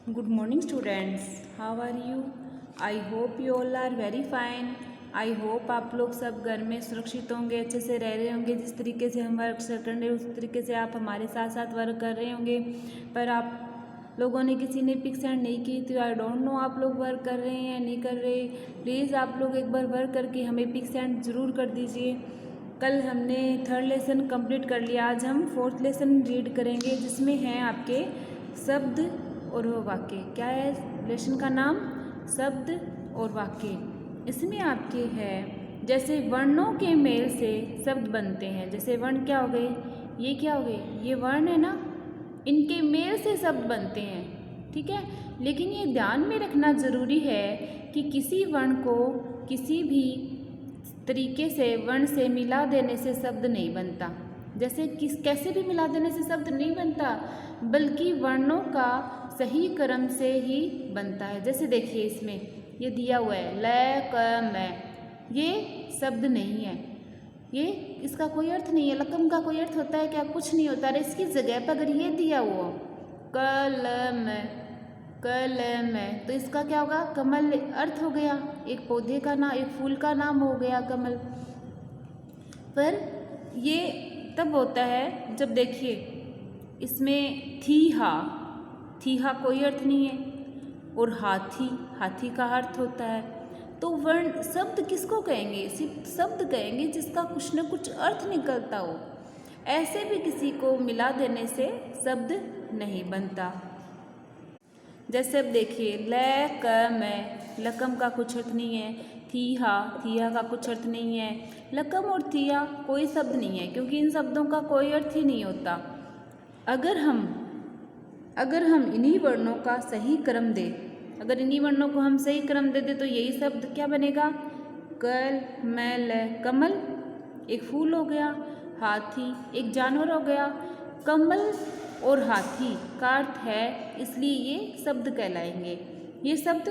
Good morning students. How are you? I hope you all are very fine. I hope आप लोग सब घर में सुरक्षित होंगे, अच्छे से रह रहे होंगे। जिस तरीके से हम वर्क कर रहे हैं उस तरीके से आप हमारे साथ साथ वर्क कर रहे होंगे। पर आप लोगों ने किसी ने पिक सेंड नहीं की तो आई डोंट नो आप लोग वर्क कर रहे हैं या नहीं कर रहे। प्लीज़ आप लोग एक बार वर्क करके हमें पिक सेंड ज़रूर कर दीजिए। कल हमने 3rd लेसन कंप्लीट कर लिया, आज हम 4th लेसन रीड करेंगे जिसमें हैं आपके शब्द और वाक्य। क्या है लेसन का नाम? शब्द और वाक्य। इसमें आपके है जैसे वर्णों के मेल से शब्द बनते हैं। जैसे वर्ण क्या हो गए, ये क्या हो गए, ये वर्ण है ना, इनके मेल से शब्द बनते हैं। ठीक है, लेकिन ये ध्यान में रखना ज़रूरी है कि किसी वर्ण को किसी भी तरीके से वर्ण से मिला देने से शब्द नहीं बनता। जैसे कैसे भी मिला देने से शब्द नहीं बनता, बल्कि वर्णों का सही क्रम से ही बनता है। जैसे देखिए इसमें ये दिया हुआ है ल क म, ये शब्द नहीं है, ये इसका कोई अर्थ नहीं है। लकम का कोई अर्थ होता है क्या? कुछ नहीं होता। अरे इसकी जगह पर अगर ये दिया हुआ कलम कलम, तो इसका क्या होगा? कमल अर्थ हो गया, एक पौधे का नाम, एक फूल का नाम हो गया कमल। पर ये तब होता है जब देखिए इसमें थीहा, थीहा कोई अर्थ नहीं है, और हाथी, हाथी का अर्थ होता है। तो वर्ण शब्द किसको कहेंगे? सिर्फ शब्द कहेंगे जिसका कुछ न कुछ अर्थ निकलता हो। ऐसे भी किसी को मिला देने से शब्द नहीं बनता। जैसे अब देखिए ल क म, लकम का कुछ अर्थ नहीं है। थीहा, थीहा का कुछ अर्थ नहीं है। लकम और थिया कोई शब्द नहीं है, क्योंकि इन शब्दों का कोई अर्थ ही नहीं होता। अगर हम इन्हीं वर्णों का सही क्रम दें, अगर इन्हीं वर्णों को हम सही क्रम दे दें तो यही शब्द क्या बनेगा? कल मैल, कमल एक फूल हो गया, हाथी एक जानवर हो गया। कमल और हाथी का अर्थ है, इसलिए ये शब्द कहलाएंगे, ये शब्द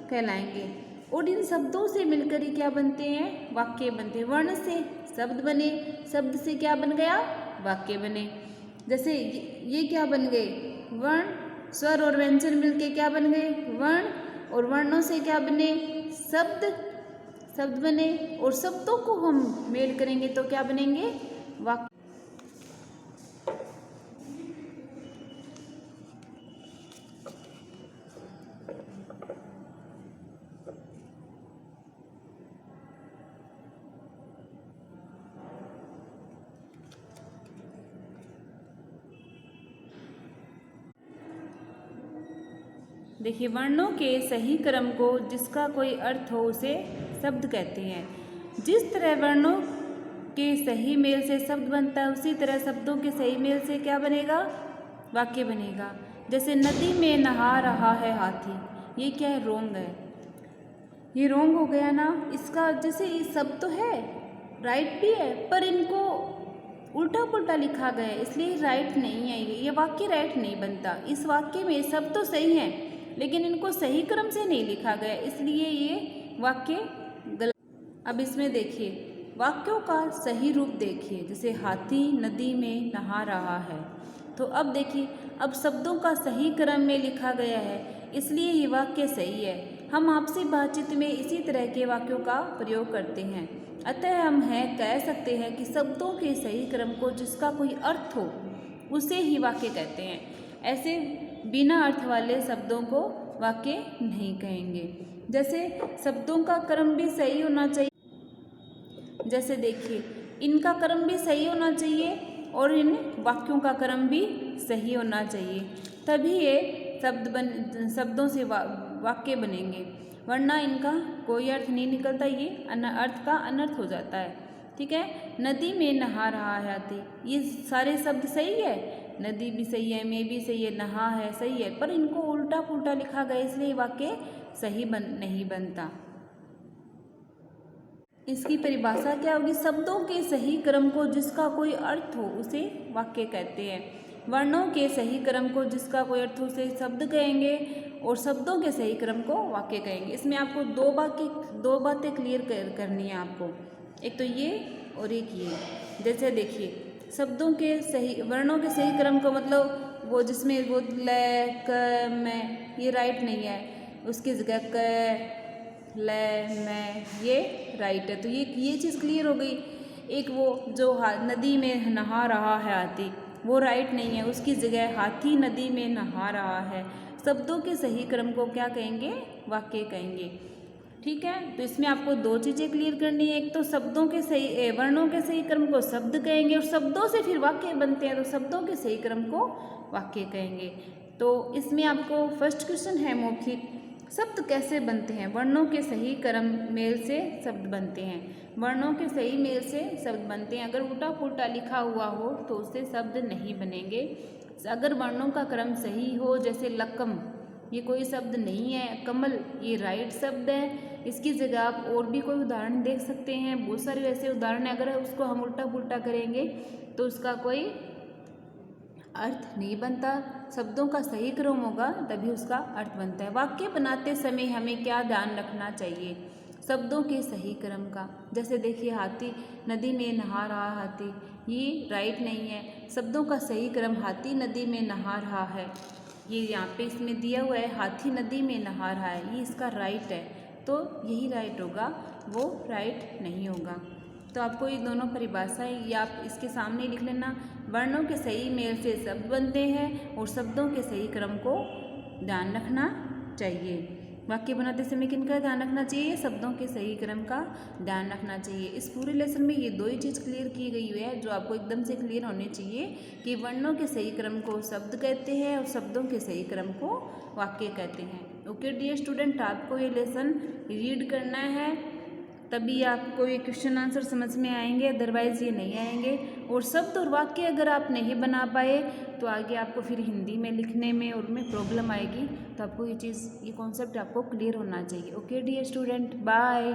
कहलाएंगे। और इन शब्दों से मिलकर ही क्या बनते हैं? वाक्य बनते हैं। वर्ण से शब्द बने, शब्द से क्या बन गया? वाक्य बने। जैसे ये क्या बन गए? वर्ण, स्वर और व्यंजन मिलके क्या बन गए? वर्ण, और वर्णों से क्या बने? शब्द, शब्द बने। और शब्दों को हम मेल करेंगे तो क्या बनेंगे? वाक्य। देखिए वर्णों के सही क्रम को जिसका कोई अर्थ हो उसे शब्द कहते हैं। जिस तरह वर्णों के सही मेल से शब्द बनता है, उसी तरह शब्दों के सही मेल से क्या बनेगा? वाक्य बनेगा। जैसे नदी में नहा रहा है हाथी, ये क्या है? रोंग है, ये रोंग हो गया ना। इसका जैसे ये शब्द तो है, राइट भी है, पर इनको उल्टा पुल्टा लिखा गया है, इसलिए राइट नहीं है। ये वाक्य राइट नहीं बनता। इस वाक्य में शब्द तो सही है, लेकिन इनको सही क्रम से नहीं लिखा गया, इसलिए ये वाक्य गलत। अब इसमें देखिए वाक्यों का सही रूप देखिए। जैसे हाथी नदी में नहा रहा है, तो अब देखिए अब शब्दों का सही क्रम में लिखा गया है, इसलिए ये वाक्य सही है। हम आपसी बातचीत में इसी तरह के वाक्यों का प्रयोग करते हैं, अतः हम कह सकते हैं कि शब्दों के सही क्रम को जिसका कोई अर्थ हो उसे ही वाक्य कहते हैं। ऐसे बिना अर्थ वाले शब्दों को वाक्य नहीं कहेंगे। जैसे शब्दों का क्रम भी सही होना चाहिए। जैसे देखिए इनका क्रम भी सही होना चाहिए और इन वाक्यों का क्रम भी सही होना चाहिए, तभी ये शब्दों से वाक्य बनेंगे, वरना इनका कोई अर्थ नहीं निकलता, ये अर्थ का अनर्थ हो जाता है। ठीक है, नदी में नहा रहा है हाथी, ये सारे शब्द सही है। नदी भी सही है, में भी सही है, नहा है सही है, पर इनको उल्टा पुल्टा लिखा गया, इसलिए वाक्य सही नहीं बनता। इसकी परिभाषा क्या होगी? शब्दों के सही क्रम को जिसका कोई अर्थ हो उसे वाक्य कहते हैं। वर्णों के सही क्रम को जिसका कोई अर्थ हो उसे शब्द कहेंगे, और शब्दों के सही क्रम को वाक्य कहेंगे। इसमें आपको दो बातें क्लियर करनी है आपको, एक तो ये और एक ये। जैसे देखिए शब्दों के सही, वर्णों के सही क्रम को मतलब वो जिसमें वो ल क मैं ये राइट नहीं है, उसकी जगह क ल मैं ये राइट है। तो ये चीज़ क्लियर हो गई। एक वो जो नदी में नहा रहा है हाथी, वो राइट नहीं है, उसकी जगह हाथी नदी में नहा रहा है। शब्दों के सही क्रम को क्या कहेंगे? वाक्य कहेंगे। ठीक है, तो इसमें आपको दो चीज़ें क्लियर करनी है। एक तो शब्दों के सही वर्णों के सही क्रम को शब्द कहेंगे और शब्दों से फिर वाक्य बनते हैं, तो शब्दों के सही क्रम को वाक्य कहेंगे। तो इसमें आपको फर्स्ट क्वेश्चन है मौखिक, शब्द कैसे बनते हैं? वर्णों के सही क्रम मेल से शब्द बनते हैं। वर्णों के सही मेल से शब्द बनते हैं। अगर उल्टा पुल्टा लिखा हुआ हो तो उससे शब्द नहीं बनेंगे। अगर वर्णों का क्रम सही हो, जैसे लकम ये कोई शब्द नहीं है, कमल ये राइट शब्द है, इसकी जगह आप और भी कोई उदाहरण देख सकते हैं। बहुत सारे ऐसे उदाहरण है, अगर उसको हम उल्टा पुल्टा करेंगे तो उसका कोई अर्थ नहीं बनता। शब्दों का सही क्रम होगा तभी उसका अर्थ बनता है। वाक्य बनाते समय हमें क्या ध्यान रखना चाहिए? शब्दों के सही क्रम का। जैसे देखिए, हाथी नदी में नहा रहा, हाथी ये राइट नहीं है। शब्दों का सही क्रम हाथी नदी में नहा रहा है, ये यहाँ पे इसमें दिया हुआ है हाथी नदी में नहा रहा है, ये इसका राइट है, तो यही राइट होगा, वो राइट नहीं होगा। तो आपको ये दोनों परिभाषाएं ये आप इसके सामने लिख लेना। वर्णों के सही मेल से शब्द बनते हैं और शब्दों के सही क्रम को ध्यान रखना चाहिए। वाक्य बनाते समय किनका ध्यान रखना चाहिए? शब्दों के सही क्रम का ध्यान रखना चाहिए। इस पूरे लेसन में ये दो ही चीज़ क्लियर की गई है जो आपको एकदम से क्लियर होनी चाहिए कि वर्णों के सही क्रम को शब्द कहते हैं और शब्दों के सही क्रम को वाक्य कहते हैं। ओके डियर स्टूडेंट, आपको ये लेसन रीड करना है, तभी आपको ये क्वेश्चन आंसर समझ में आएंगे, अदरवाइज़ ये नहीं आएंगे। और शब्द और वाक्य अगर आप नहीं बना पाए तो आगे आपको फिर हिंदी में लिखने में और में प्रॉब्लम आएगी। तो आपको ये कॉन्सेप्ट आपको क्लियर होना चाहिए। Okay dear student, bye.